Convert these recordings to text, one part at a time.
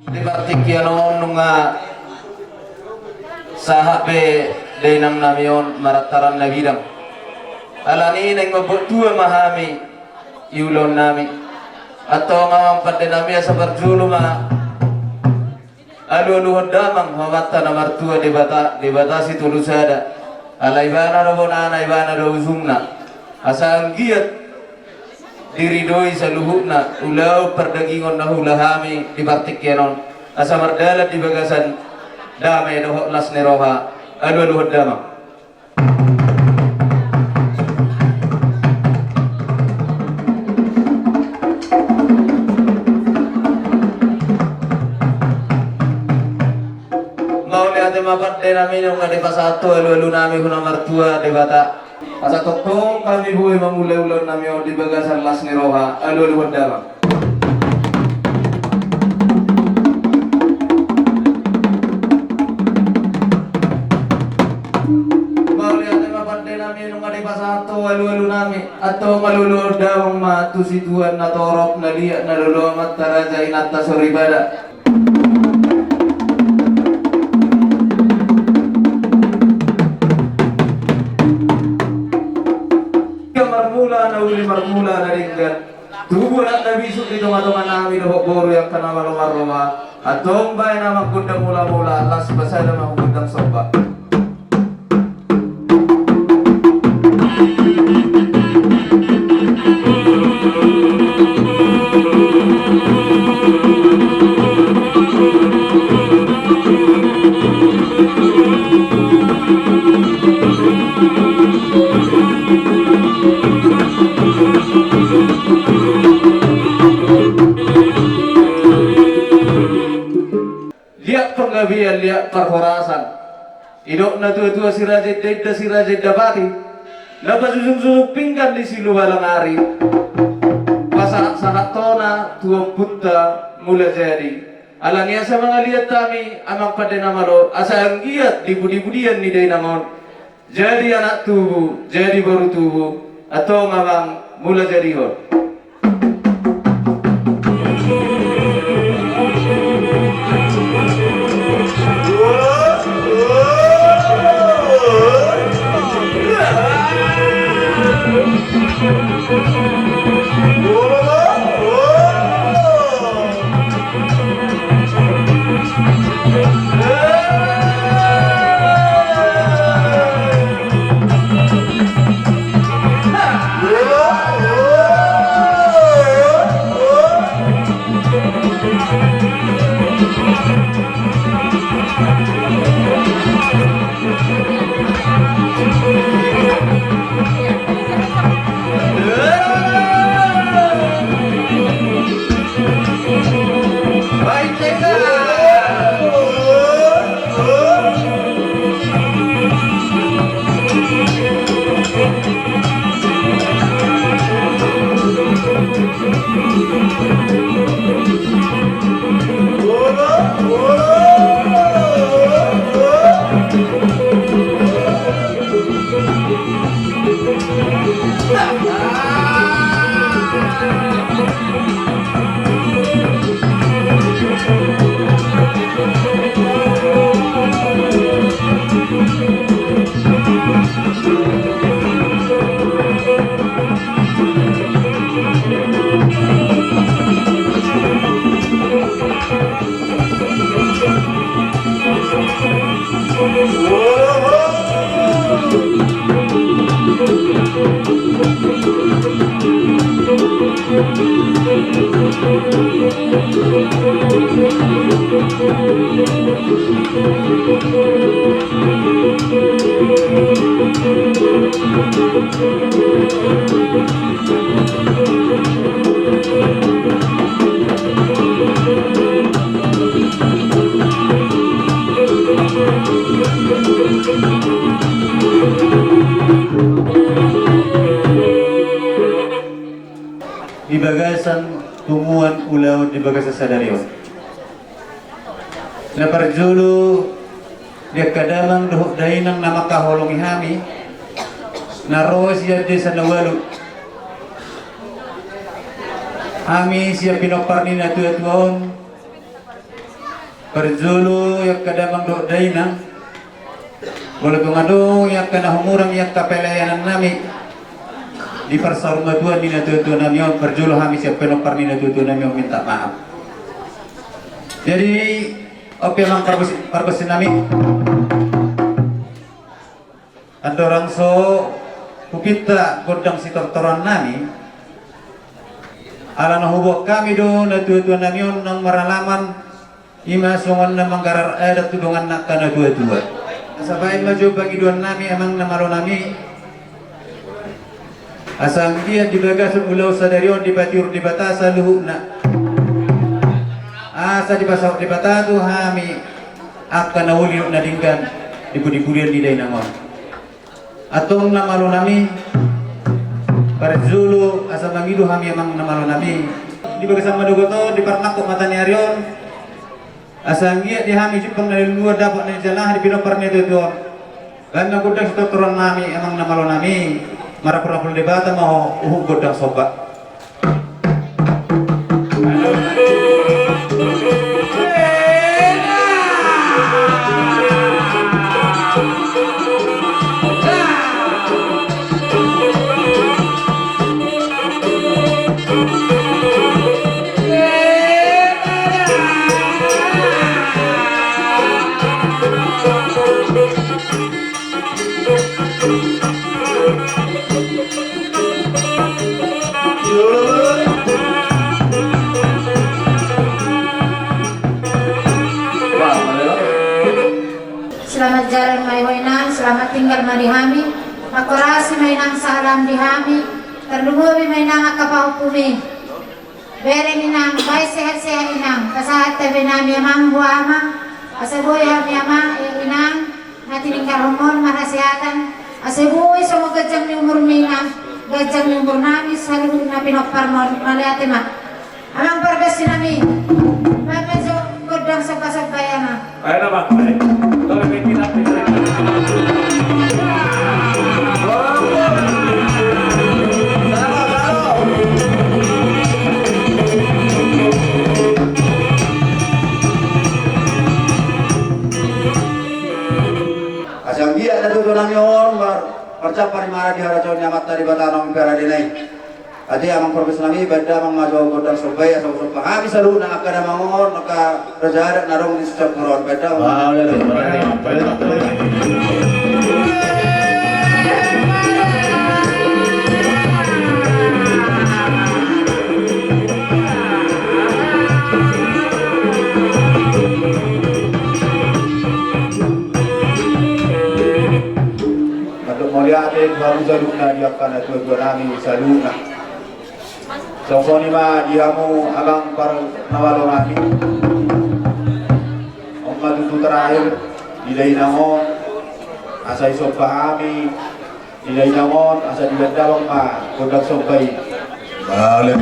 Di batik yanon nunga sahabe denang namion marataran nabidang alani neng mabutua mahami yulon nami atau ngawang pada nami asa berjulu ma alu damang mamata na martua di batasi tulusada alaibana rabona naibana do uzumna asa anggiat diridoi saluhuna ulau perdagingon na hulahami di batik yanon asa mardalat di bagasan damai dohok las neroha alu damang mau lihat mapat de namin yung ngade pasato alu nami huna martua de bata asa tokong kami buhay mamulay-ulay namin di bagasan las neroha alu damang nung ada pasato alu nami atau malulur dawang matusituan na torok na liya na luluamat taraja inata soribada marmula na uli marmula na ringgan tubo na nabisok dito matungan namin na boro yang kanamalo-maroma atong bayan na magkundang mula-mula alas basa na magkundang soba lihat penggabian, lihat perhorasan idok na tua-tua si rajid dapati lepas susuk-susuk pinggan di silu balang hari pasarat tona tua buta mula jadi alang asa mga lihat kami amang pada nama lo asa ang giat di budi-budian ni day nangon jadi anak tubuh jadi baru tubuh atau ngamang mula jadi hon di bagasan tumuan ulau di bagasan sadarion na parjulu dia kadalang dohok dainang nama kaholong ihami naroos siya di sa nawalu Ami siya pinoparni na tuatuon Perzulu yang kadamang do daina. Wala pengadu yang kana humurang yang kapelayanan nami. Di persarumatuan ni natutuan nami on perzulu kami siap penopar ni natutuan nami on minta maaf. Jadi oke mang parbesin nami. Ada orang so kupita godang si tortoran nami. Ala nahubok kami do natutuan nami on nang maralaman ima songon na manggarar ada tudungan nak kana dua-dua. Sabain maju bagi dua nami emang namalo nami. Asang dia di bagasun ulau sadarion di batur di batasa luhuna. Asa di pasau di batatu hami akan nauli nadinggan di budi-budian di dainangon. Atong namalo nami Parzulu asa mangidu hami emang namalo nami. Di bagasan madugoto di parnako matani arion. Asang dia di hami jipang dari luar dapat dari jalan di pinopar ni tu. Karena godang itu turun nami emang namalo nami. Marapura pun debata mau godang sobat. Selamat jalan mai wainang, selamat tinggal mari hami. Makorasi mainang salam di hami. Terlumubi mainang akapahupumi. Bere minang, baik sehat-sehat inang. Kasahat tabi nami amang buama. Asaboy hami amang inang. Nati ningkar humor marasihatan. Asaboy sama gajang ni umur minang. Gajang ni umur nami selalu na pinopar maliate mak. Amang pergasi nami. Mamezo godang sabah-sabayana. Ayo nama, baik. Kalau kita Asang dia natutuan nami on percapar mara di harajon nyamat dari batanong pera dinai. Adi amang profesor nami beda amang maju godang supaya supaya habis lalu nak kada mangon nak rajada narong di setiap koron beda. Untuk mulia adik baru saluna dia akan dua nami saluna. Sosoni ma diamu abang par nawalo nami. Omma tutu terakhir di dainangon asa iso pahami di dainangon asa di bedawang ma kodak sopai. Balik.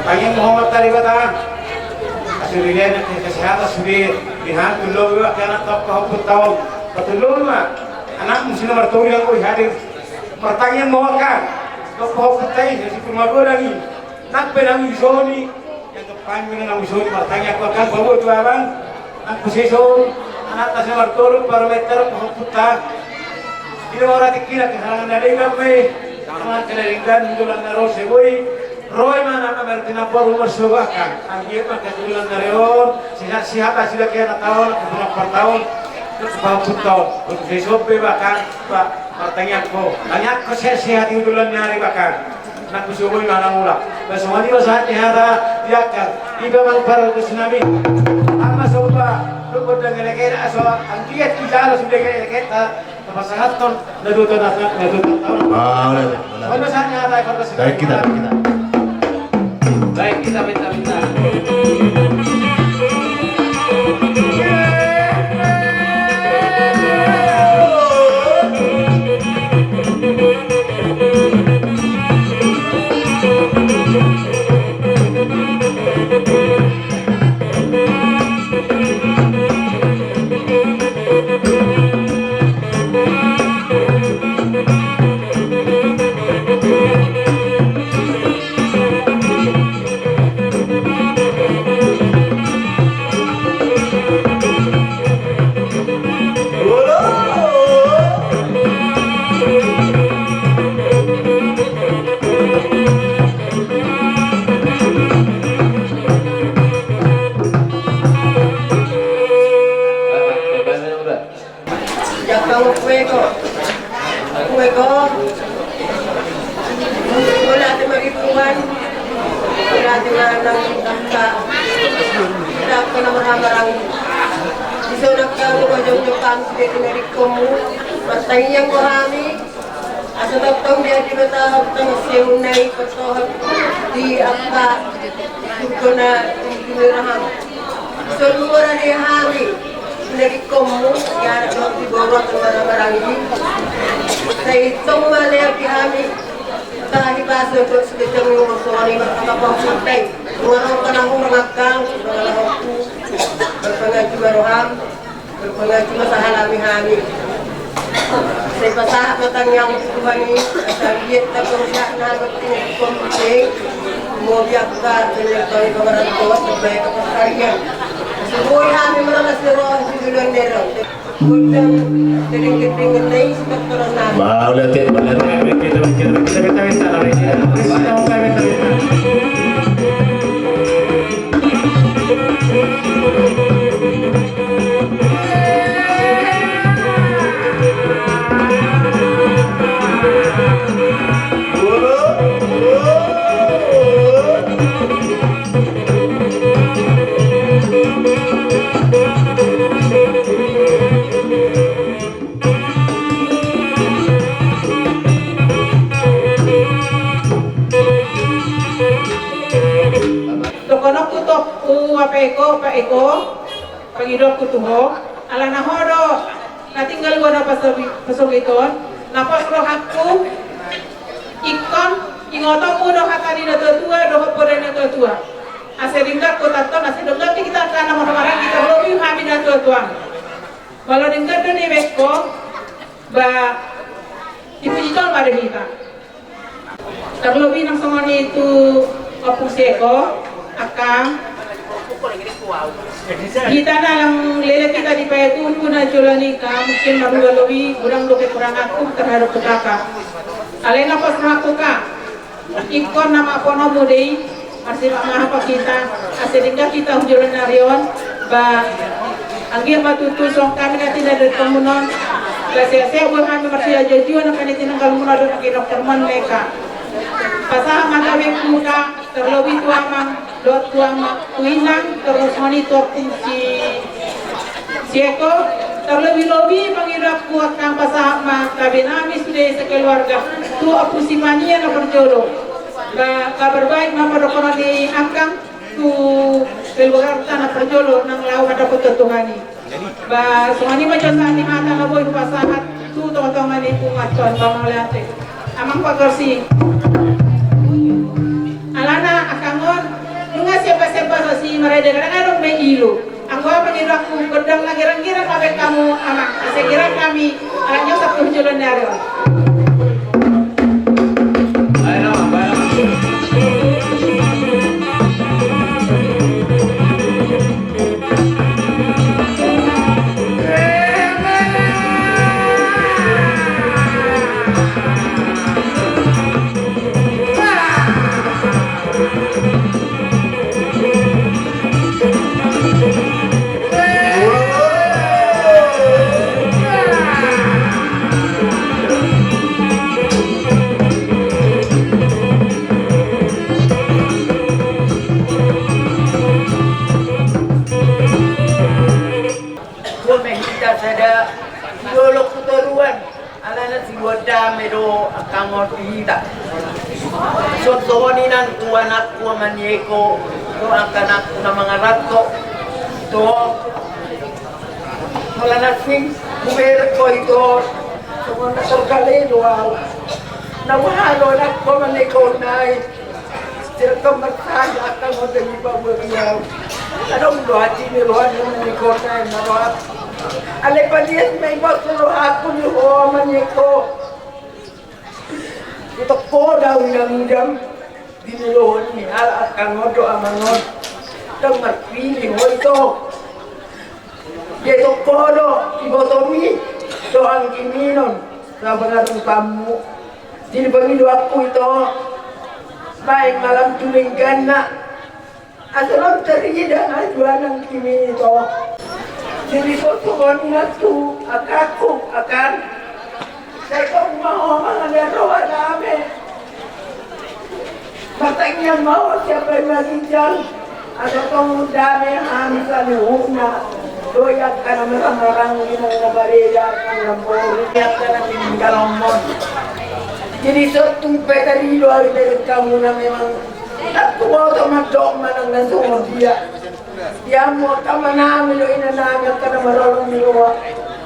Pagi Muhammad tadi kata, aslinya kesehatan sudah lihat dulu karena tak kau tahu betul mah anak mesti nomor tujuh yang kau hadir pertanyaan mau kan kau ketahui jadi cuma dua lagi nak penang isoni yang depan penang isoni pertanyaan kau kan bawa tu abang nak posisi anak tas nomor tujuh parameter kau putar ini orang dikira kehalangan dari kami sangat keringkan bulan naros sebui Roy mana kamar tinapor umur sebakan, anjir maka tujuan narion, siapa sudah kena tahun, beberapa tahun, terus bau tahun, untuk besok bahkan pak pertanyaan ko, tanya ko sehat itu tujuan nyari bahkan, nak kusubuh mana mula, bersama dia saat nyara diakan, iba mang para tsunami, ama soba, lupa dengan kena asal, anjir kita sudah kena kita, pasangan ton, naduton tahun, kalau saat nyara kalau Baik kita. Baik, kita minta. na marami-marami. Iso na kaya lumajong-jong sudah tinari kamu. Matay yang marami. Asa tatang dia di batahap ng siyunay patohap di apa ito na pinirahan. So lumura ni hari. Tinari kamu. Kaya na magigorot ng marami. Sa itong malaya di hari. Tahi baso ko sa kitang yung masuwari magkakapagputay. Kung anong panahong mangakang, pangalahong berpengaji maroham, berpengaji masahalami-hami. Sa ipasahap matang yang Tuhan ini, sa liit na pangsiyak na magtinag komputing, umubiyak ka, tinagtawin pamarantos, nagbaya ka pasaryan. Subuhay hami maralas na roon, sinulang nero. Kundang, tiring-tiring na yung simakturan namin. Wow, kita Paeko, pangidot ko tuho, ala na horo, natinggal ko na pasugiton, napasro hakku, ikon, ingotong uno hakani na tutua, doho pore na tutua. Ase dinggar ko tato, ase dinggar kita kana marang kita lobi kami na tutua. Walau dinggar do ni beko, ba ipujitol mare kita. Terlebih nang songoni itu opuseko, akang. Kita na lang lele kita di payatun kuna jolani ka mungkin maruga lobi kurang loke kurang aku terhadap ketaka. Alena pas aku ka ikon nama pono mudei masih maha pa kita asedingga kita hujuran narion ba anggir batutu song kami nanti dari komunon saya buat kami masih aja jual nak nanti nanggal munado nak dokter man mereka. Pasah mata muka terlebih tua mang dot tuang kuinang terus monitor si Eko terlebih lobi pangirap kuat kang pasahap ma kabinami sudah sekeluarga tu aku si mania na berjodoh kabar baik mama dokono di angkang tu keluarga tanah berjodoh nang lau ada ketuhani ba semani macam sani mata na boy pasahat tu teman-teman itu macam pamaliate amang pagarsi alana akangon nunga siapa-siapa si mereka kadang-kadang may ilo. Ang gua pangirang kung gandang na girang-girang mabek kamu anak. Kasi girang kami anak nyo sa pujulan na rin. So ni nang tuan aku manyeko to akan aku na mga rato to wala na sing buwer ko ito so na sarkali wow nawahalo na ko manyeko nai sila ko magsaya akan mo dali pa buwiyaw anong luhati ni luhan yung manyeko nai na luhat alay pa diyan may baklo ako ni ho manyeko ito po daw yung jam dinulohan ni al at kangodo amangon tang marpili mo ito ito po do ibotomi do ang kiminon sa bangarong pamu dinibangido ako ito baik malam tulinggan na at alam tarida na juan ang kimi ito dinibotohan na to akako akan saya kau mau mengenai roh namin. Matanya mau siapa yang menginjal Asa tong dami ang sa luhuna. Doyak ka na marang ginang nabareda ang lambori. Doyak ka na pininggalomon. Jadi itong petalilo ay kamu na memang at kumaw magdok man ang nasungod dia. Dia mo tama namin o inanamit ka na marolong niluwa.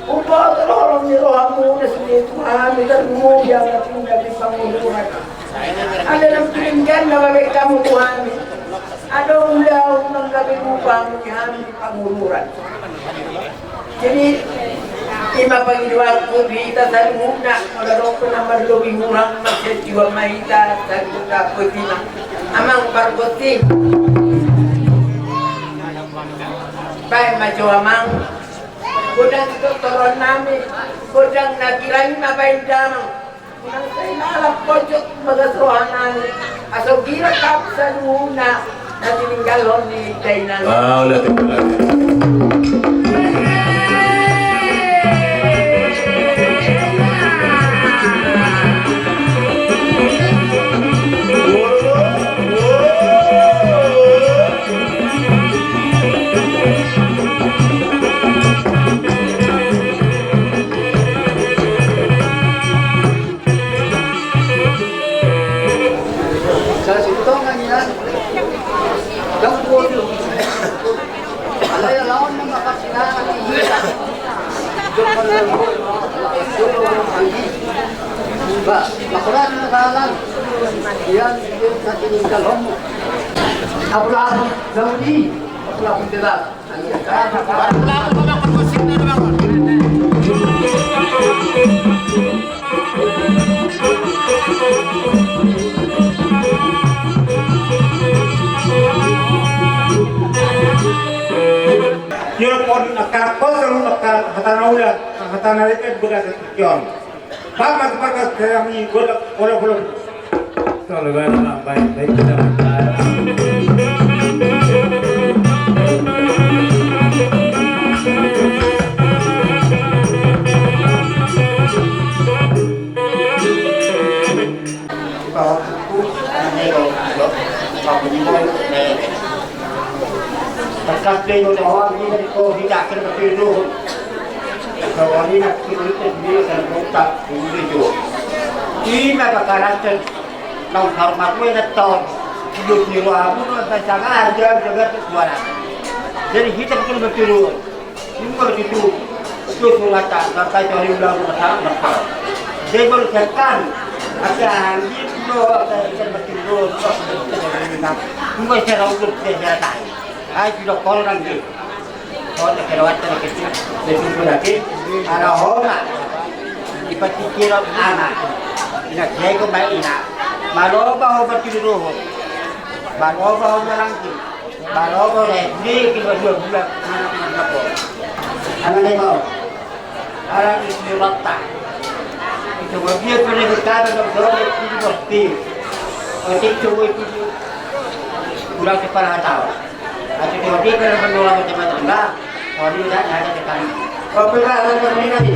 Upaw tarolong niluwa muna sa dito. Mahamit at mumuya na tinggal ng panguluhan. Ano lang pininggan na babay ka mo muhamit. Ano ulaw ng gabi mo pa mo nihamit panguluhan. Jadi ima pangiliwag ko dito sa muna. Malarong ko na marlubing murang magsiwa mahita sa mga ko dito. Amang bargoting. Baik macam amang. Kudang itu turun namin. Kudang nakirain na baik damang. Kudang sa ilalap pojok magasrohanan. Aso gira kap sa muna. Na tininggalon ni Dainan. Wow, latih Makulat na kahalan. Yan, yung sa tininggalon mo. Apulaan, Saudi. Apulaan, tidak. Yung pon nakakos ang nakatanaula, nakatanalit bukas at yon. Bakat kami golok. Kalau gak baik kita Pagkakli yung tawag nila ko, hindi akin matiruhod. Kalau ini nak kita sendiri dan buka ini juga. Ini bakalan nong hormat we na tahun hidup di luar pun pasangan jaga suara. Jadi kita betul betul ini begitu itu sulatan sampai cari ulang bersama. Jadi bersekan akan itu kita betul mungkin cara untuk cara tahu. Ay sudah orang ni. Kalau kelewat terkecil, sesuatu lagi, ada orang dipikir anak, nak saya ko mai ina, maloba ho bertidur, maloba ho melangki, maloba ni kita dua bulan anak ko. Anak ni ko, anak ini rata. Itu dia punya berkata doktor itu pasti, orang itu kurang kepala tahu. Atau dia kalau menolak macam-macam lah. Kalau dia dah ada tekan. Kau pernah ada ni nanti?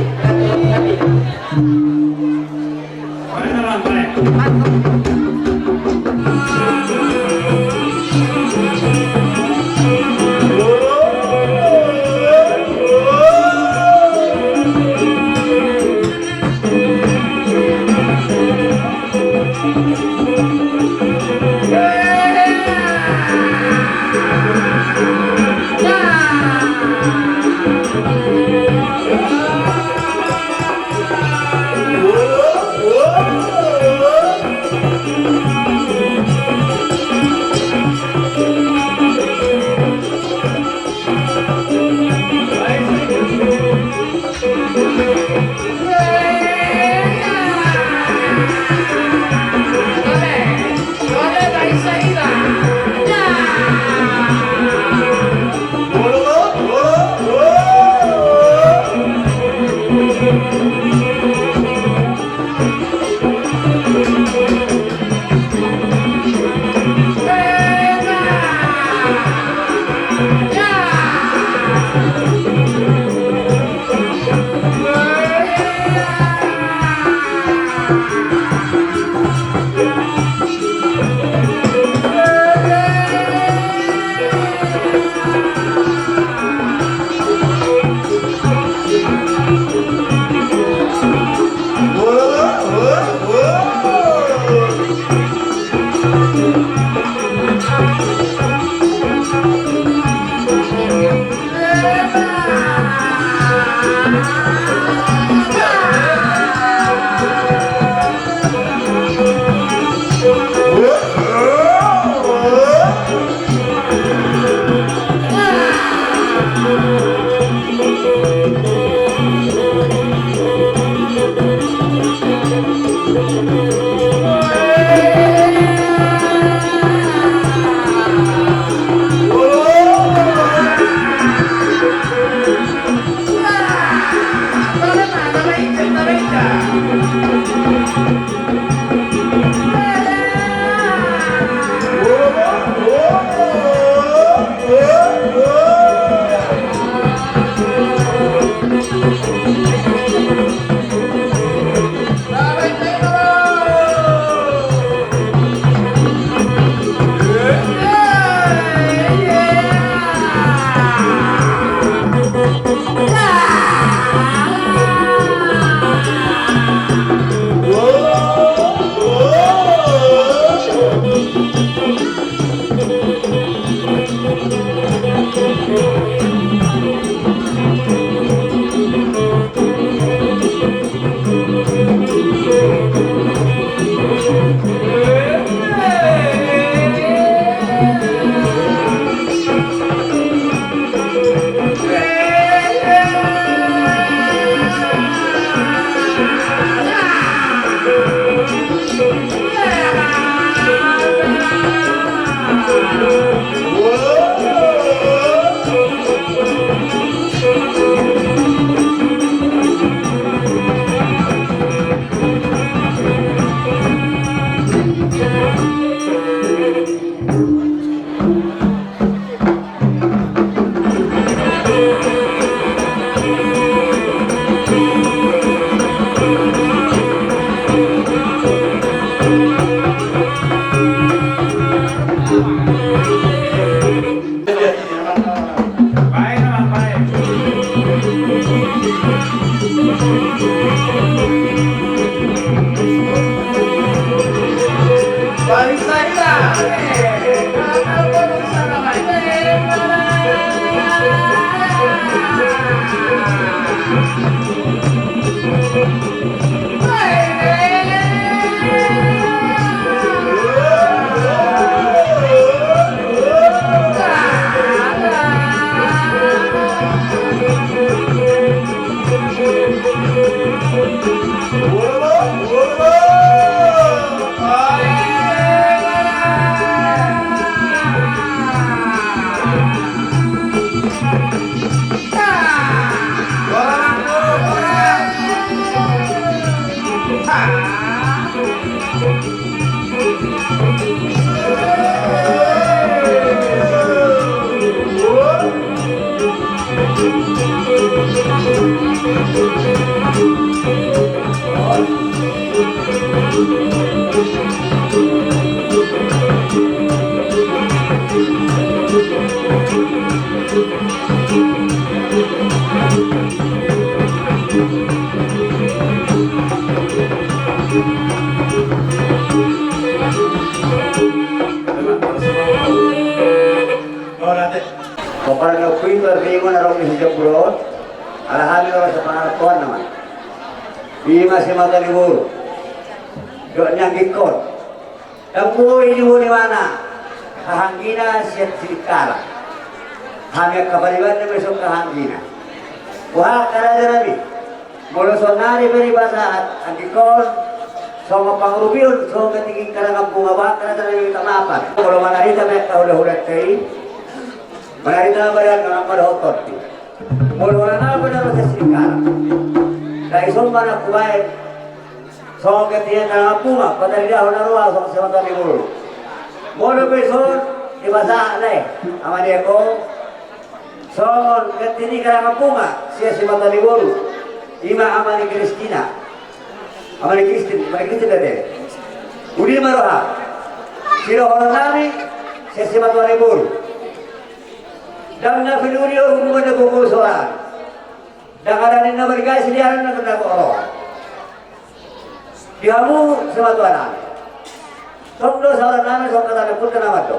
Baik naman, baik. Balik saja. Pokoknya nukui berbingung narong di hijab burot, alhamdulillah sepanjang Tuhan naman. Bima si mata libur, doanya gikot. Tempuh ini di mana? Kahanggina siap sikala. Hanya kabaliban besok kahanggina. Wah karena nabi, mula sonari beribasahat antikon. Sama pangrupion, so ketingin karang bunga ba karena nabi tamapan. Kalau manarita mereka udah kei. Manarita badan orang pada otot. Mula na pada rasa sikala. Dari somba na kubain. So ketingin karang bunga pada dia hona ruah so semata libur. Mula besok dibasah leh ama dia ko. So ketingin karang bunga sia semata libur. Ima amani Kristina. Amani Kristin deh. Udi maroha. Siro orang nami sesimat waribur. Dan na finuri hubungan na kukusuhan. Dan ada nina bergaya sediaran na kena orang. Dihamu semat warna. Somdo saharan nami sok kata neput kena mato.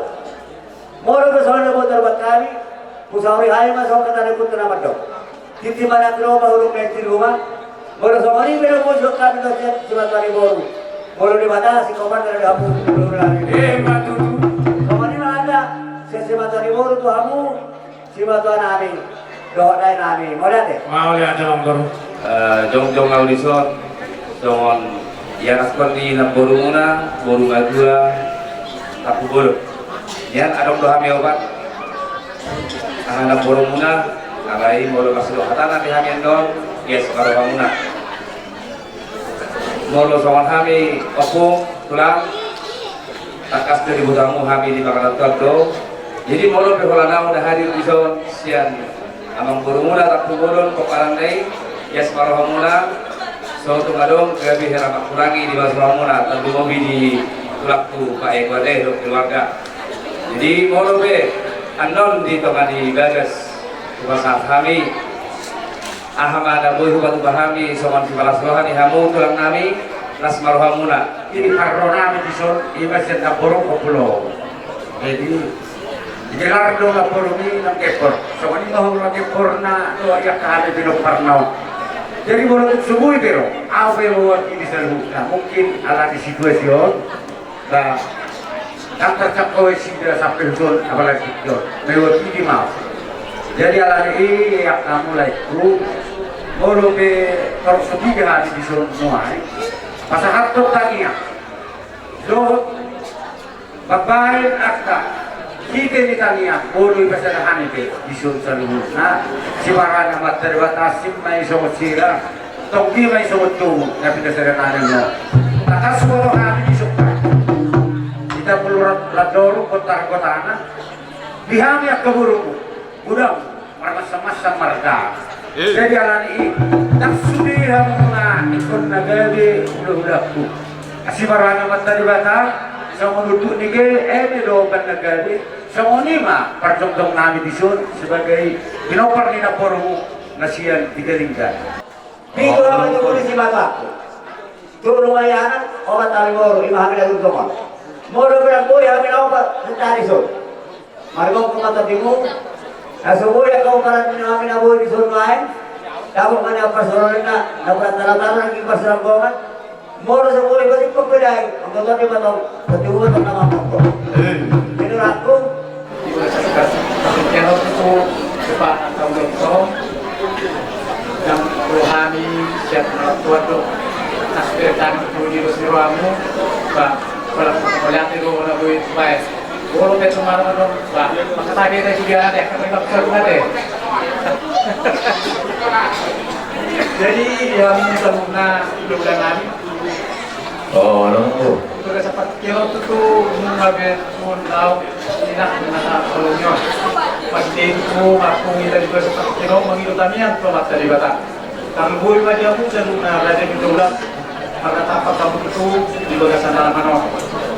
Moro ke saharan neput terbat kami. Pusawri hai ma sok kata neput kena mato. Titi mana kiro bahulung di rumah. Moro somari bero mojok kami to semat waribur. Moro dibatasi kopan dari hamu. Matutu. Somari mana ada semat waribur tu hamu. Siapa tuan nami, doa dari nami, mau deh? Mau lihat dalam guru. Jong audison, jongon yang aspal di boru muna, boru ngadua, tapu boru. Yang ada doa kami obat, anak boru muna, alai boru kasih doa tanah di kami endon, yes baru muna. Molo jongon kami opung tulang, takas dari butamu kami di bakalan tuan. Jadi molo peholana udah hadir di zon sian amang burumula tak pugolon koparan dai yes marohamuna so tumadong gabi heramak kurangi di basramuna tentu mobi di tulakku Pak Eko deh keluarga. Jadi molo be anon di tongani bagas bahasa kami ahamada boy hubatu bahami soman kepala rohani hamu tulang nami las marohamuna. Ini karena di zon ibasen borong populo. Jadi Jelar do la pormi ng kepor. So ani mahong la kepor na do ya kali bino parnaw. Jadi boleh subuh pero awe mo ini seluruhnya mungkin ala di situasyon na ang tercapai sih sampai zon apalagi zon lewat ini mau. Jadi ala ini yang mulai itu boleh be terus tiga di zon semua. Pasal harto tanya. Do babae akta kita ni tanya, boleh bahasa dah ni di seluruh na si barang amat terbatas mai somot sila, tongki mai somot tu, tapi dasar naring no. Atas semua kami disukai. Kita perlu ladoru kota na, dihami ak keburuku, udang masa marga. Jadi alani tak sudi hamuna ikut nagabi udah-udahku. Si barang amat terbatas sa menuduk ni ini do negara sa mah percontoh nabi disun sebagai pinopar ni na poru nasian tigalinggan. Dito naman yung polisi mata. Tulong ayanan obat talimoro imahami na tutuma. Moro berang boy kami na obat tadi so. Margo kumata timu. Asuboy kau karan imahami na boy disun main. Dapat mana pasaran na dapat tara-tara ng pasaran gongan. Moro sa boy balik pagpilay. Ang totoo di ba to? Patuwa to naman ko. Pinurat ko. Kalau itu cepat atau belum yang rohani siap melakukan tu aspirasi itu di Rosiramu, bah kalau melihat itu orang boleh baik. Kalau betul malam itu, bah maka tadi ada juga ada yang kami lakukan ada. Jadi yang sempurna bulan hari. Oh, nunggu. Itu seperti kalau itu mengambil mundau tidak mengenal kolonial. Pasti itu aku kita juga seperti kalau mengilu tamian tomat dari bata. Kalau boleh baca aku jangan berada di dalam maka apa kamu itu di bagasan dalam mana.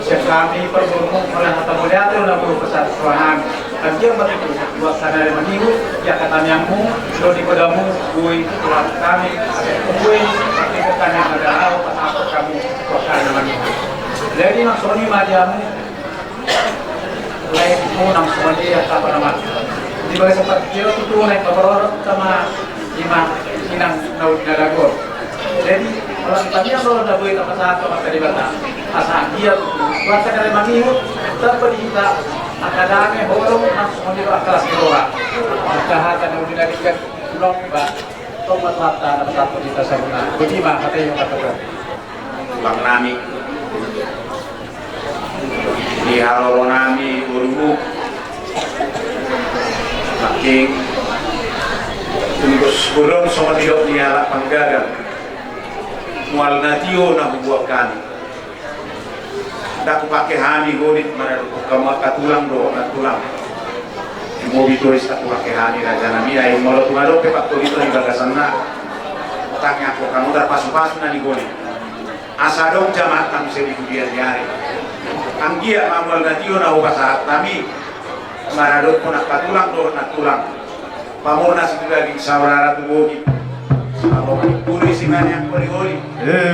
Siap kami pergulung oleh kata mulia itu 60% ruangan. Dan dia begitu buat sana dari minggu ya kata nyammu lo di kodamu gue buat kami ada gue tapi ketanya ada apa kamu buat kami. Jadi maksudnya madiamu lain mu nang semua apa nama di bawah seperti itu naik kabar sama imam inang naud nadago. Jadi kalau kami yang lo dah boleh dapat satu mata di bata asal dia buat dari minggu tetap kita akadami horong nang semua di atas doa. Maka akan diberikan pulang ba tomat mata dapat satu kita sabuna. Bagaimana kata yang katakan Bang Nami di halo nami urugu making tunggu sebelum sama tidak dialak panggagan mual natio na bubuak kami tak pakai hani godit mana kamu katulang do katulang mau bitulis tak pakai hani raja nami ay mau tumado pe pak tolito di bagasan na taknya aku kamu dar pasu-pasu na di godit asadong jamaat kami sedi kudian jari anggia mamual natio na ubah saat kami maradot pun nak tulang do nak tulang pamona situ lagi saudara tubuhi kalau puri singan yang pori-pori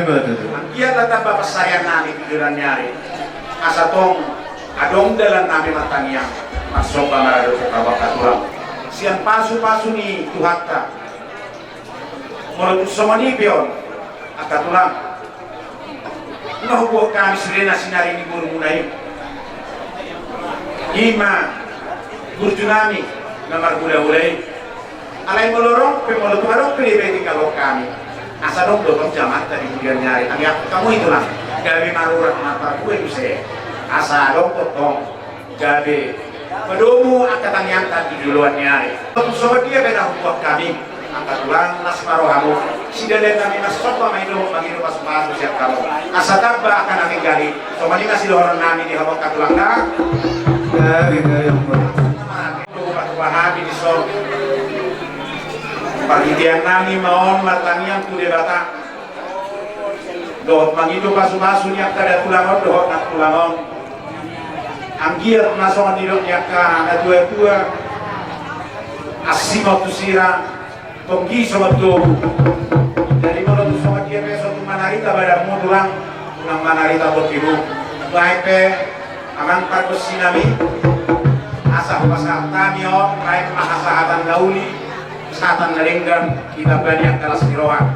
betul. anggia tetap bapak sayang nami pikiran nyari asatong adong dalam nami matangiang masuk maradot ke bapak tulang siang pasu-pasu ni tuhatta mulut semua ni pion akak tulang nahubo kami sirena sinari ni guru munai ima burjunami namar gula-gulai alai melorong pemoletuarong pilih kalau kami asa dong dong jamaah tadi kemudian nyari kamu itulah gawe marurat mata gue itu saya asa dong potong gawe pedomu akatan yang tadi duluan nyari sobat dia beda buat kami angkat tulang nas marohamu sidalen kami nas sopa maindo mangido pas siap kamu asa tabba akan kami gali so mali nasi dohoran nami di hawak katulang na Wahabi di sol pagitian nami maon martangiang kude bata dohot mangido pasu-pasu niyak kada tulangon dohot nak tulangon anggiat nasongan nidok niyak ka natua-tua asimot tusira tonggi sobat tu dari mulut tu sobat dia besok tu manarita pada mu tulang manarita buat ibu baik pe amang parkos sinami asah pasah tamio baik mahasahatan gauli satan nerenggan kita banyak kelas dirohan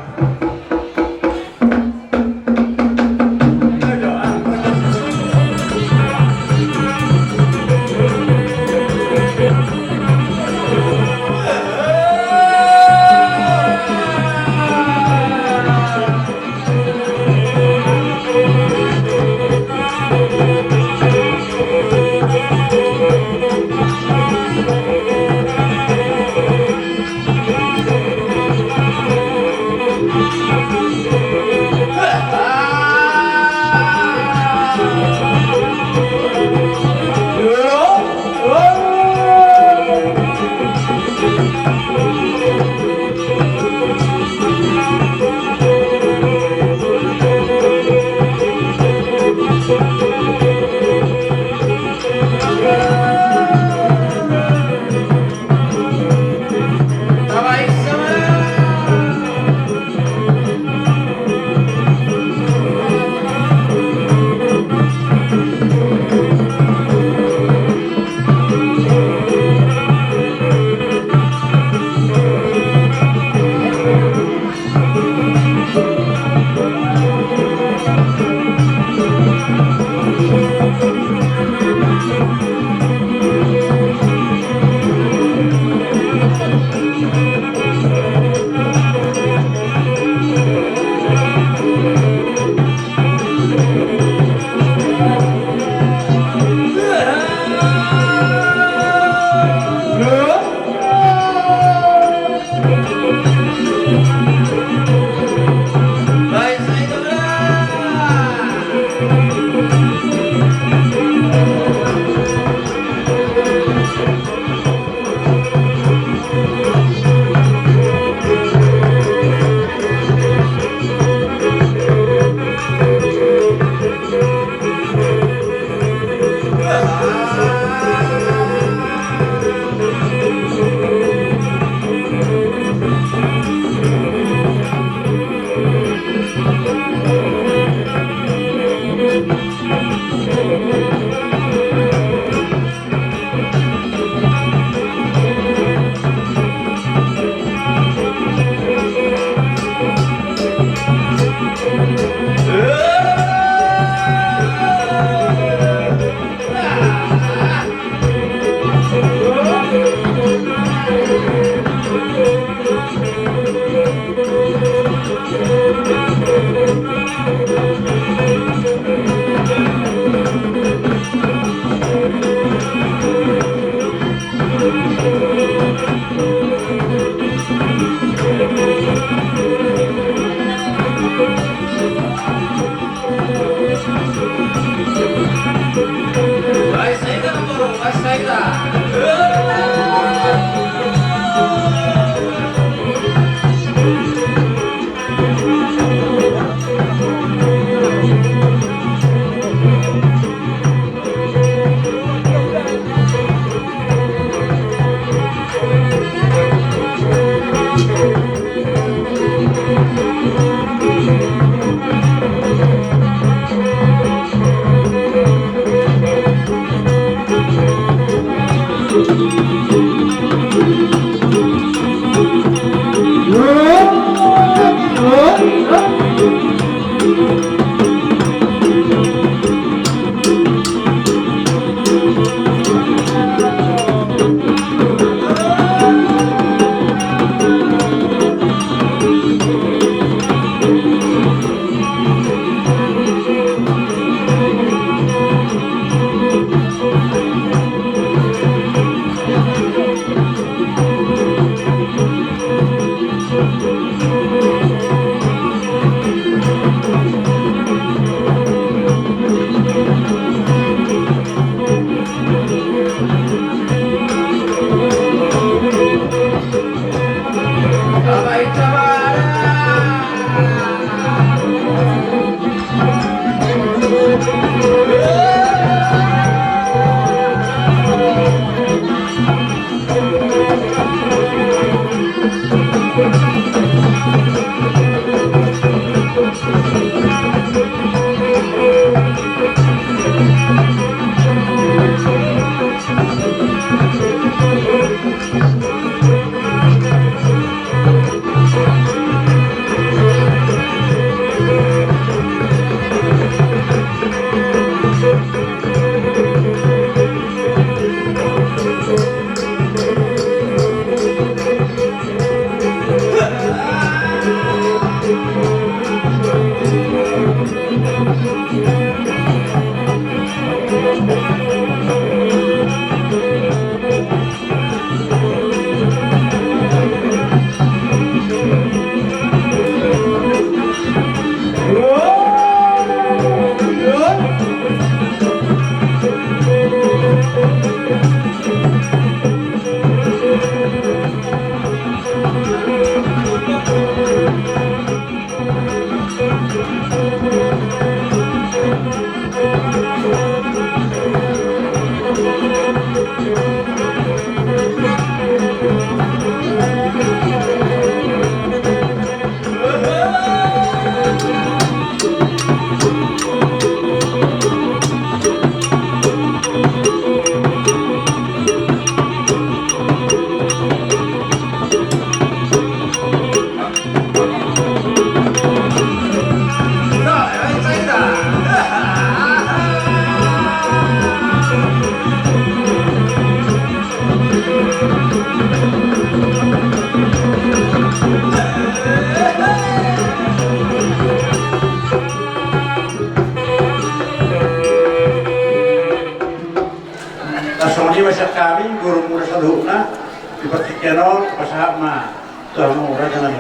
kiano pasama tamu rajanan.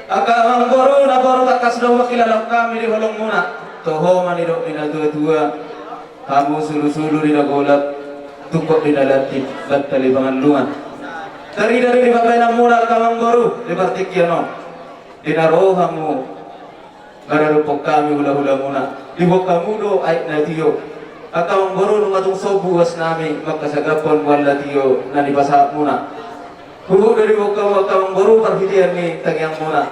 Agamang guru na baru tak kasdo wakilala kami di holong muna. Toho maniro ina dua kamu sulu-sulu di golap tukok di dalati batali pangalungan. Dari di babena muna agamang guru di partikiano. Dinaro kamu gararupok kami hula-hula muna. Di kamu do ay natiyo. Agamang guru nung atong sobuwas nami makasagapon wala tiyo na dibasa muna. Huwag dari akamang guru perhitian ni tagyang muna.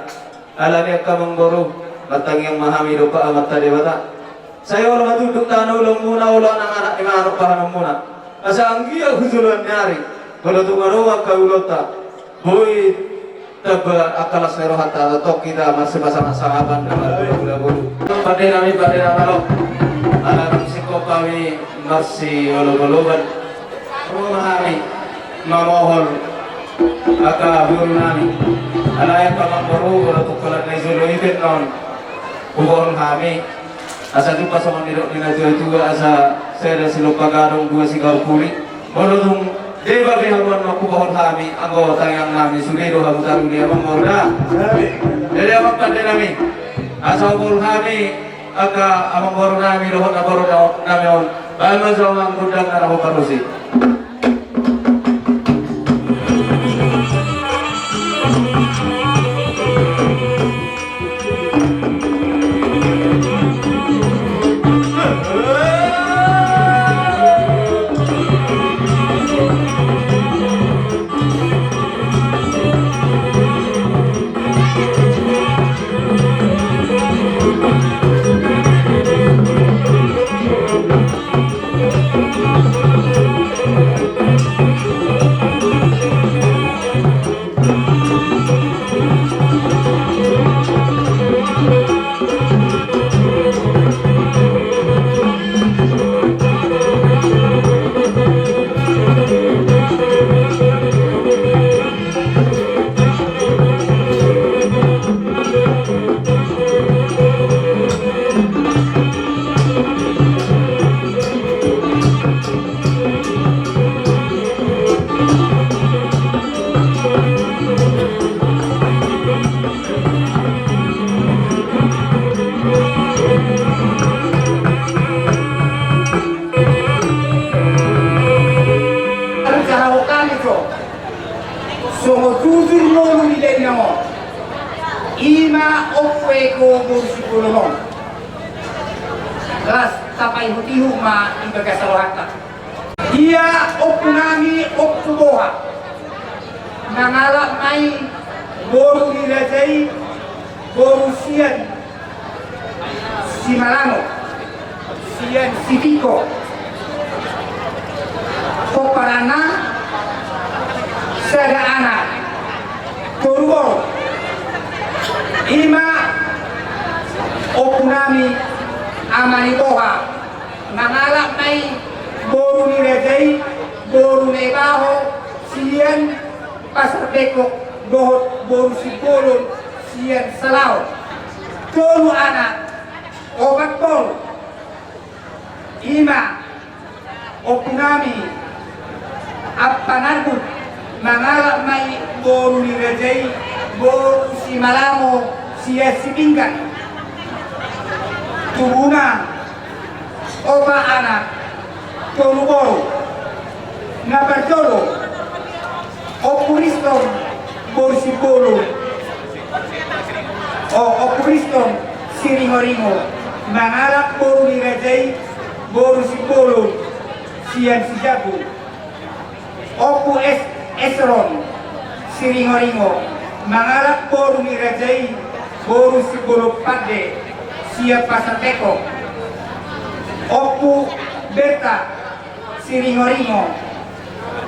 Alani akamang guru matangyang mahamido pa amat tadewata. Saya ulang duduk tanah ulang muna ulang anak imanok pahanam muna. Asa anggia huzulan nyari. Kalau tungarowa kaulota. Boy taba akalas nerohata atau kita masih pasang sahabat dengan bulu. Pada nami malok. Alam siko kami masih olo-oloban. Rumahami mamohon aka buru nami alaya kamang baru wala tukalan na izolo ibin non buhon kami asa tu pasong nirok nina tua asa saya silo pagarong dua sigaw puli wala tung deba bihawan makubuhon kami anggo tayang nami sulido hamutarong dia mangorda jadi amang pande nami asa buhon kami aka amang baru nami rohon na baru nami on bahal mazawang gudang na raho parusi. Sono tutti i loro millennium. Ima opwe ko bursi kulon. Ras tapay hutihu ma ibaga salawata. Dia opunami okuboha. Nangalak may boru nilajay boru siyan simalano siyan sitiko. Poparana sada anak turbo ima opunami amani toha nangalak may boru ni rejay boru nebaho siyan pasar bekok dohot boru sipolon siyan salaw tolu anak obat pol ima opunami apanarbut mangalak may boru ni rejay boru si malamo siya si pinggan tubuna oba anak toluboro na bertolo opuriston boru si bolo o opuriston siringoringo mangalak boru ni rejay boru si bolo siya si jago opu esron siringoringo mangalak boru ni rejay boru si bolo pade siya pasateko opu beta siringoringo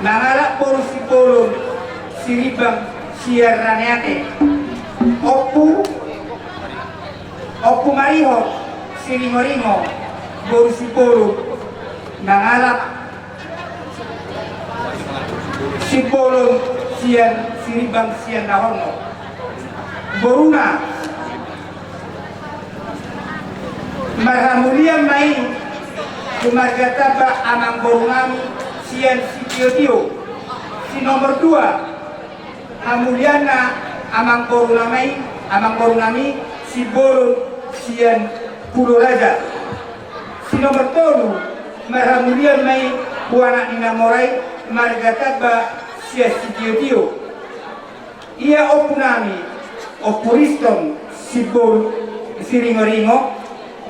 mangalak boru si bolo siribang siya raneate opu mariho siringoringo boru si bolo mangalak si bolong siyan siribang siyan nahorno boruna marhamulia mai kumargataba amang borungami siyan si tio Si nomor 2 hamuliana amang borunami si borun sian pulo raja. Si nomor 3 marhamulian mai buana inamorai margataba sia sitio ia opunami opuriston si bol si ringo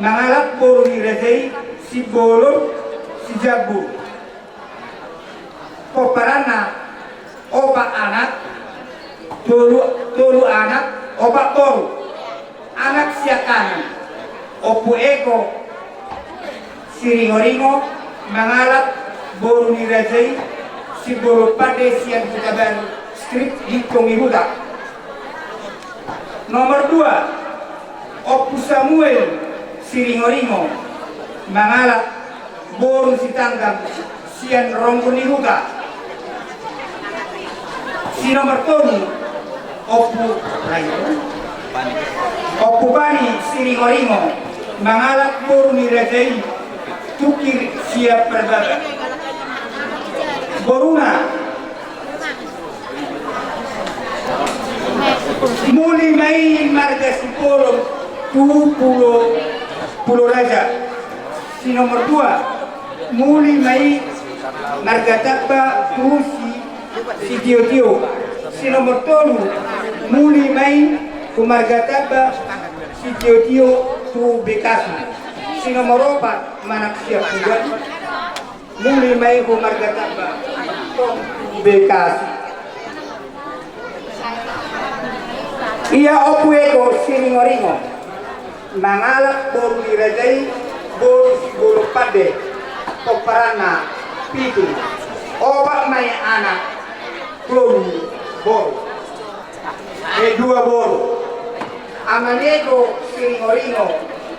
nangalap boru ni rejai si bolon si jabu poparana oba anak tolu anak oba boru anak siakanan opu eko si ringo mangalap boru ni rejai si boru pade sian kutaban skrip hitung ihuda. Nomor 2 Opu Samuel si ringo mangalap boru si tanggam sian ronggo ihuda. Si nomor 3 Opu Bani si ringo mangalap boru ni rejai tukir siap perbaba. Boruna muli mai marga si polo pulo raja. Si nomor 2 muli mai marga takba tu si tio. Si nomor 3 muli mai ku marga takba si tio tu bekasi. Si nomor 4 manak siap juga muli mai ku marga takba tu bekasi. Ia opu eko si ringo mangalap boru dirajai boru si boru pade toparana pitu obat mai anak boru dua boru amaneko si ringo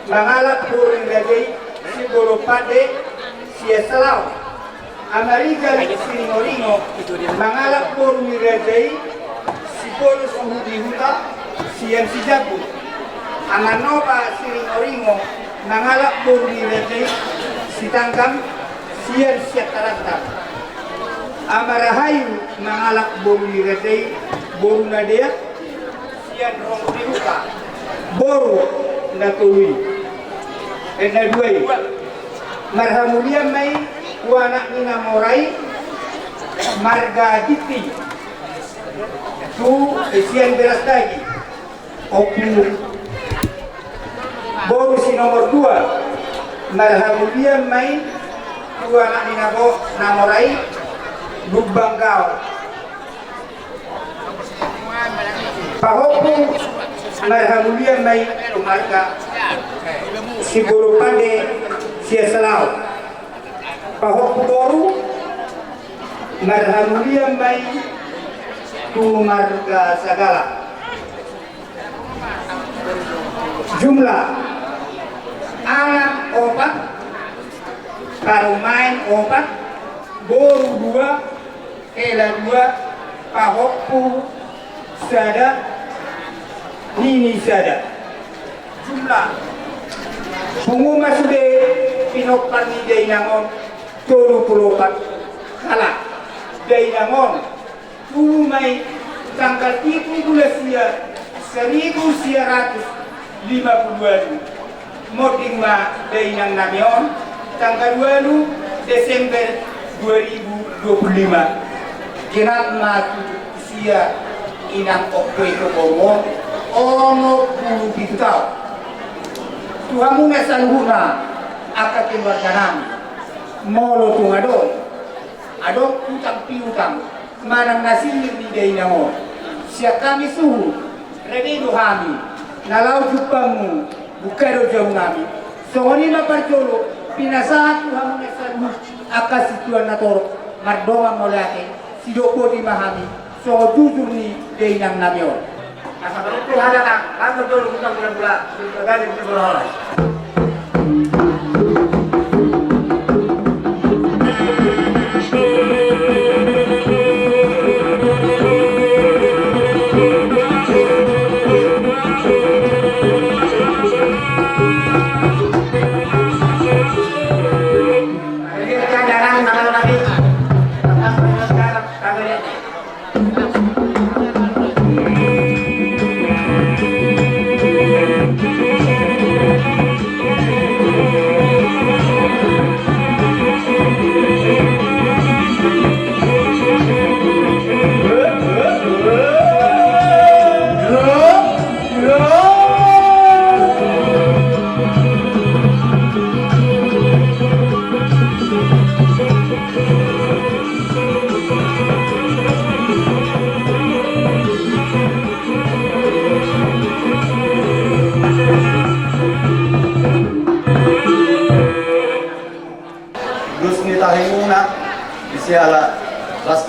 mangalap boru dirajai si boru pade si esalau amariga si ringo mangalap boru dirajai si boru suhudi huta sian si jabu amanoba si ringo nangalap boru ni rejai si tangkam sian siat tarata amarahayu nangalap boru ni rejai boru nadea sian ronggo dibuka boru natului duai marhamulia mai kuanak nina morai marga diti tu sian beras lagi opu boru si nomor 2 marhamulia mai dua anak ninabo namorai lubang kau pahopu marhamulia mai marga si boru pade si salau pahopu boru marhamulia mai tu marga sagala. Jumlah anak 4 karumain 4 boru 2 ela 2 pahokku sada nini sada jumlah pengumuman sudah pinokpan ni dainangon 34 kalah dainangon umai tanggal 3 bulan sia 1952 modingma dainang namion tanggal 2 Desember 2025 kirat matu sia inang okwe kebomong ono puluh bitau tuhamu mesan guna akatin warganam molo tungadon adon utang piutang manang nasilin di dainangon siap kami suhu ready dohami nalau jupamu bukero jauh nami sohoni na parjolo pinasahat tuhamu mesan akas situan nator mardonga molake sidopo di mahami so jujur ni dainang namion asa berukul hadana kantor dulu kita bulan-bulan bergani berbulan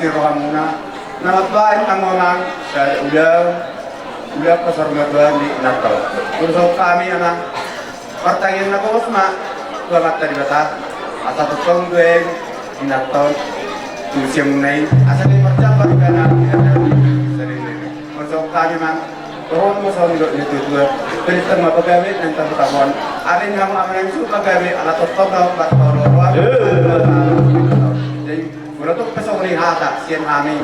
pasti rohamuna. Nama baik amonang saya udah pasar gaban di Natal. Terus kami anak pertanyaan aku semua selamat dari batas asal tutong gue di Natal musim ini asal di perjalanan baru karena terus kami mang turun musuh itu dua beri tengah pegawai dan terutama ada yang ngamen itu pegawai alat tutong dalam batang jadi menurut pesawat hata sian kami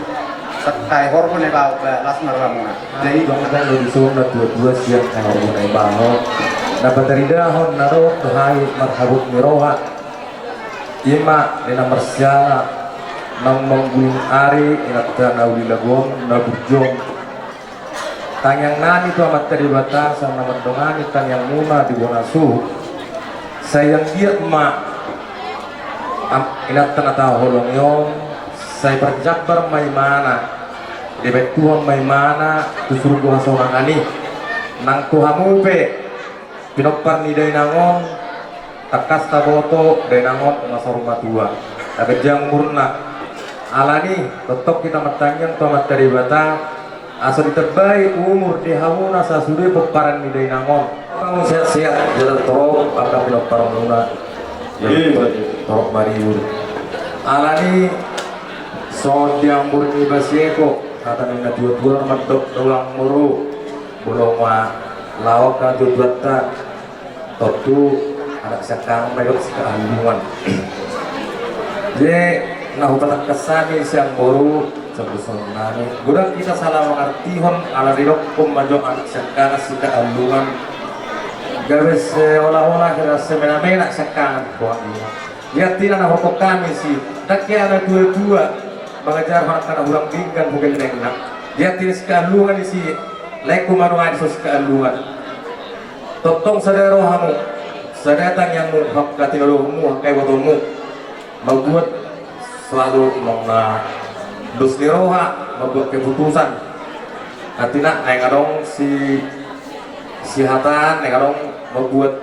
sekai hormon ebau las maramuna Jadi dongkan lebih suam na dua siang kay hormon ebau dapat dari dahon naro tuhai marhabut miroha ima dina marsyana nang mangguling ari inakta na ulilagong na burjong tanyang nani tu amat tadi batasan na mandongani tanyang muna di bonasu sayang dia emak inakta na tao holong yong say perjabar may mana debet tuang may mana tusur gua seorang ani nang tuhamu pe pinopar ni day nangon takas taboto day nangon masor matua tapi jang murna alani totok kita matanyang tomat dari bata asal terbaik umur di hamuna sasude peparan ni day nangon kamu sehat-sehat jalan torok akan pinopar muna torok mariur alani so diang murni basieko kata nina dua madok ulang muru bulong wa lawak na dua ta totu anak sakang mayok sa kahandungan je nahupatak kasani siyang muru sa busong nani gudang kita salah mengartihon ala rirok kumajong anak sakang sa kahandungan gawes olah-olah kira semena-mena sakang buat ini lihat tina nahukok kami si takya na dua-dua mengajar anak anak ulang bingkan bukan nak dia tiris kealungan isi leku manuan sos kealungan totong sadaro hamu sadatang yang mu hak katinolomu kai botomu membuat selalu mengna dus niroha membuat keputusan atina nengarong si hatan nengarong membuat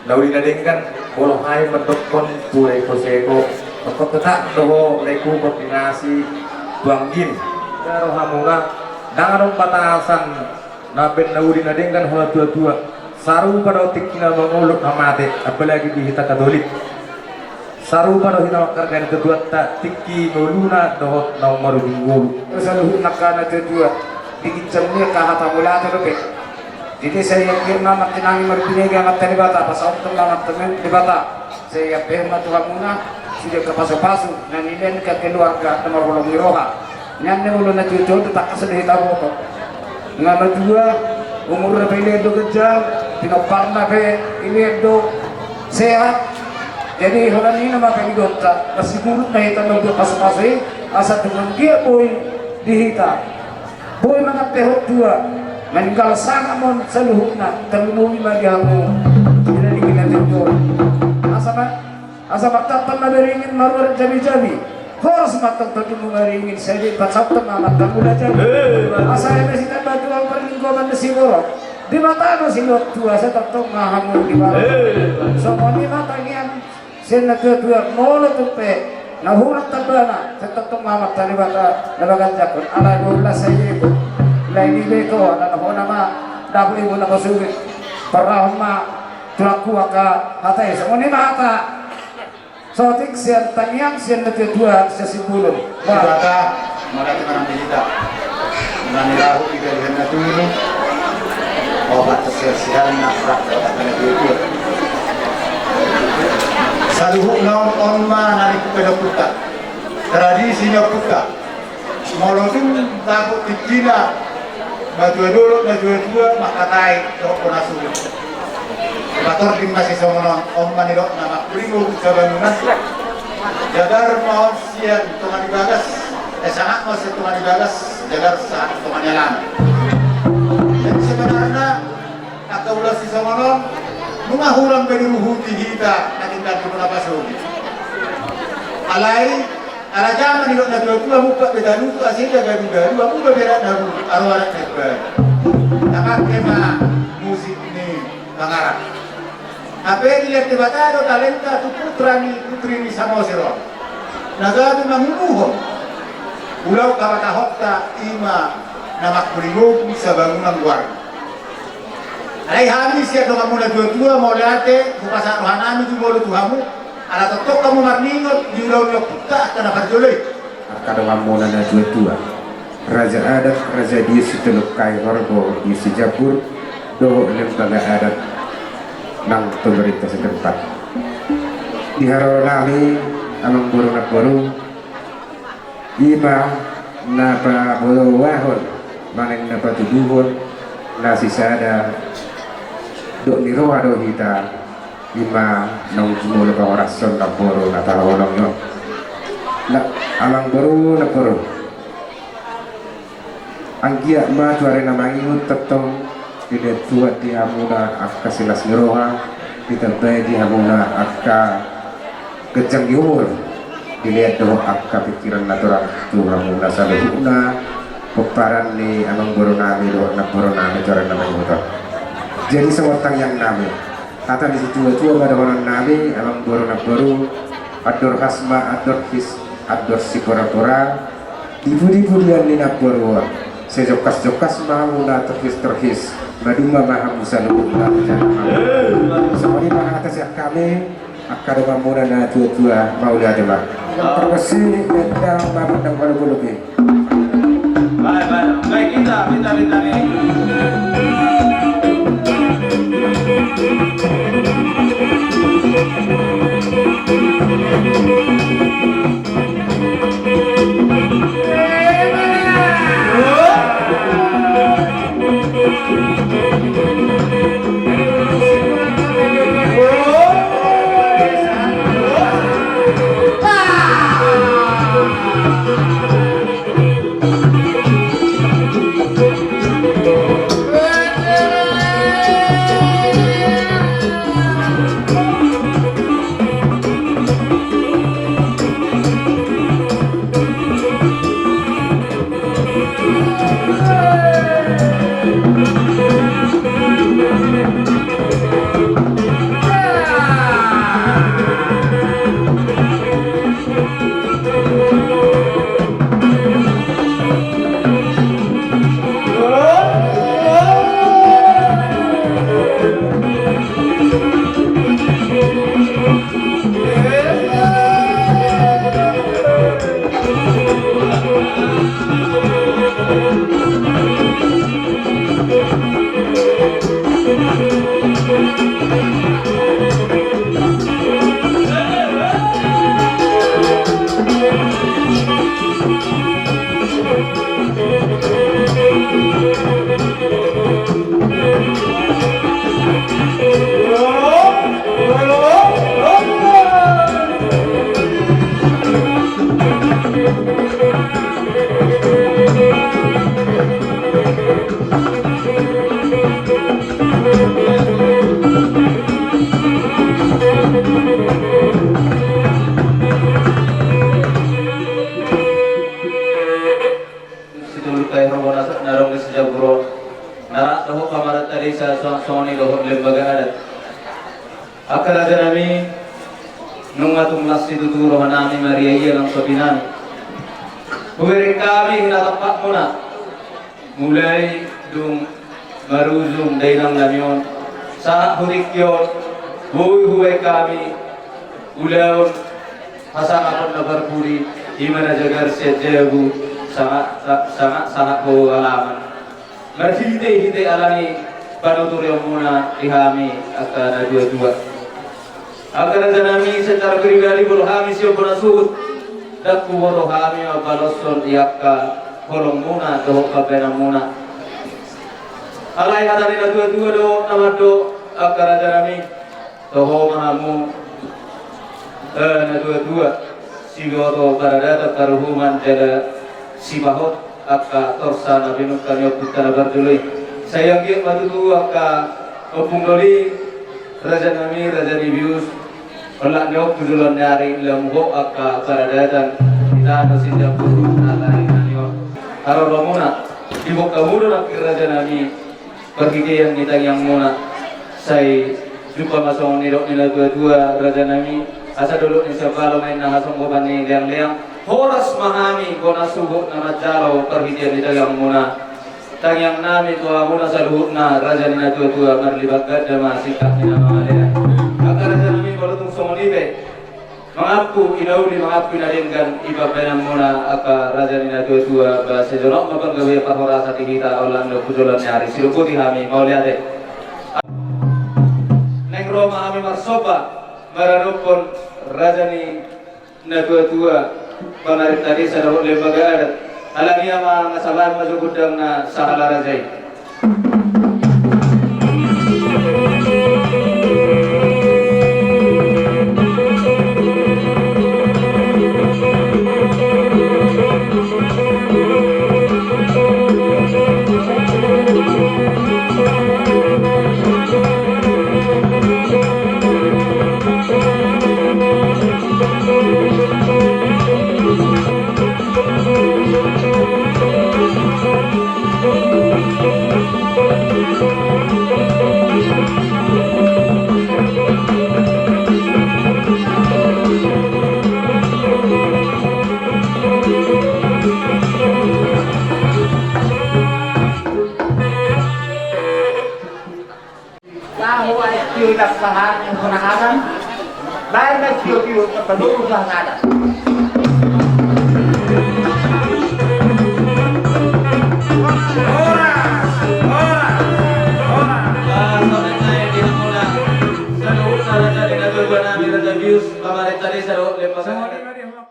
dauli nadengkan boloh hai mendokon pulai koseko Pokok tetap doho leku koordinasi banggin daro hamuna dangarong batasan naben naudi nadengkan hola dua-dua saru pada tikina mengulut hamate apalagi di hita katolik saru pada hita makargan kedua tak tiki noluna doho nau maru dingulu terus nakana kedua dikicamnya kahata mulata lope jadi saya yakin nama tinangi marpinega amat tani bata pasal tengah amat temen di bata saya yakin matuhamuna sudah ke pasu-pasu dan ini ke keluarga nomor bolong miroha nyanyi ulun na cucu tak kesedih tahu kok nggak dua umur na ini do kejam pinoparna pe ini do sehat jadi holan ini nama kami dota masih mulut na hitam do pasu-pasu asa dengan dia boy dihita boy mga tehot dua meninggal sana mon seluhukna terlumui magiamu jadi kita tentu asa maktab na beringin marwar jabi-jabi harus maktab tadi mengeringin saya di pasap tengah maktab udah jadi asa yang mesita batu ang perlingkuan na siguro di mata no silot tua sa tatok mahamul di bawah so ni matangyan sin nagtutuwa molo tupe nahurap tabana sa tatok mamak tani bata nabagan jakon alay mula sa iyo lay nilay ko na nama dapo ibo na kasugit para ma tulakuwa ka hatay so ni mata sotik sian tanyang sian kedua sesibulun Maka mereka orang kita mengenai rahu tiga hari dulu obat kesehatan nafrak kena itu saluhuk naon onma nari kepada puta tradisinya puta molotun takut dikira baju dulu baju dua maka naik ke ponasu Bator di masih somono om manirok nama primo jabanunas jagar mau siang teman dibagas sangat mau teman dibagas jagar saat teman jalan jadi sebenarnya kata ulas si somono mengahurang beruhuti kita nantikan di mana pasung alai ala zaman di lokna dua muka bedanu tu asing jaga garu aku beberat daru arwah nekbar takak kema musik ini pangarap apa yang dilihat di bata talenta tu putri ni sama siro. Naga tu namunuhon. Pulau Kamatahokta ima namak beringuk bisa bangunan warga. Alai habis ya kalau kamu dua mau lihat kupasa rohanami juga lu tuhamu. Ala totok kamu marningot jurau yo puta tanah parjole. Kada kamu nana dua. Raja adat raja dia situluk kai wargo di Sijapur do lembaga adat nang pemerintah setempat. Di Haronami amang burung nak burung ima napa bolo wahon maning napa tuduhon nasi sada do niroa do hita ima nang jumolo ka orason ka boro na tarawolong yo na amang boro na boro anggia ma tuare na manginut tetong tidak tuat di amuna akka silas niroha ditambah di amuna akka kejang umur dilihat doh akka pikiran natural tuh muna sa luhuna peparan ni amang boro nami doh nak boro nami tuare na manginut jadi sewatang yang nami kata di situ pada orang nami amang boro nak boro ador hasma ador his ador sikora-kora dibu-dibu dia ni nak boro sejokas-jokas mahuna terhis maduma maha musa luhuna semua maha atas yang kami akadema muna na tua-tua mau lihat mak permisi dan mamandang baru lebih baik kita nih soni dohor lembaga adat akala nami nungatum nasi tutu rohanami maria iya lang sobinan huwiri kami hinatapak muna mulai dung maruzum dainang namyon sa hurikyon huwi kami ulaon hasang na barpuri imana jagar siya jagu sangat ko alaman marhite alani panutur yang muna ihami akan dua akan janami secara pribadi berhami siapa nasut dakku berhami abaloson iakka kolong muna doh kapena muna alai hadani dua do nama do akan janami doh mahamu na dua sigoto parada taruhuman jada sibahot akka torsa nabinuk kanyo putana bardului sayang dia batu tu akka opungoli raja nami raja nibius pelak nyok tujulan nyari lemho akka paradatan kita nasinja puru nalari nanyo haro romuna ibok kamuru nak raja nami pergi yang kita yang muna say jumpa masong nilok nila dua raja nami asa dulu ni sabalo main na hasong ko bani liang Horas mahami kona subuh nama jalo perhidian di dalam muna. Tangyang nami tua muna sa luhut na raja nina tua marlibat gada masikak nina mga lea. Maka raja nami balutong sumonibe. Mengapu inauli mengapu inadenkan iba penam muna aka raja nina tua bahasa jonok makan gawe parhora sati kita olang do pujolan nyari siluputi kami mau lihat deh. Neng Roma kami marsopa maranupon raja nina tua panarik tadi sa lembaga adat. Alam niya mga kasabahan masugudang na sa Halarajay. Tahu IQ laksanakan yang penahanan, lain IQ tertentu usaha ada.